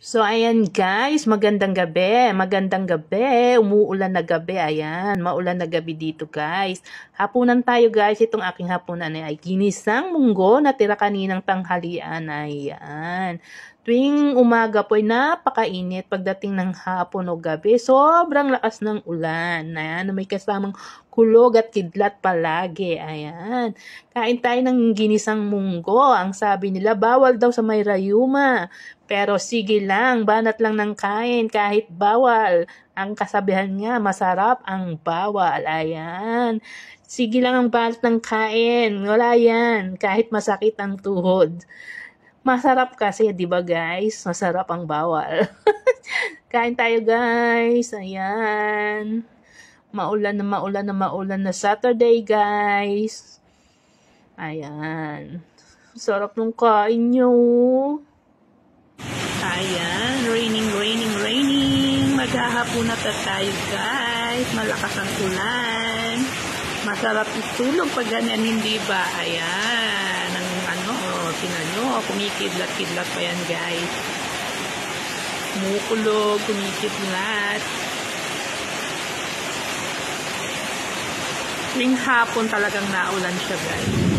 So, ayan guys, magandang gabi. Magandang gabi. Umuulan na gabi. Ayan, maulan na gabi dito guys. Hapunan tayo guys. Itong aking hapunan ay ginisang munggo na tira kaninang tanghalian. Ayan. Tuwing umaga po ay napakainit. Pagdating ng hapon o gabi, sobrang lakas ng ulan. Ayan, may kasamang kulog at kidlat palagi. Ayan. Kain tayo ng ginisang munggo. Ang sabi nila, bawal daw sa may rayuma. Pero sige lang, banat lang ng kain kahit bawal. Ang kasabihan nga, masarap ang bawal. Ayan. Sige lang ang banat ng kain. Wala yan. Kahit masakit ang tuhod. Masarap kasi, di ba guys? Masarap ang bawal. Kain tayo guys. Ayan. Maulan na Saturday guys. Ayan. Sarap ng kain nyo. Ayan, raining. Maghahapon na tayo guys. Malakas ang ulan. Masarap itulog pag ganyan, hindi ba? Ayan, tingnan nyo, kumikidlat-kidlat pa yan guys. Kumukulog, kumikidlat. Tuwing hapon talagang naulan siya guys.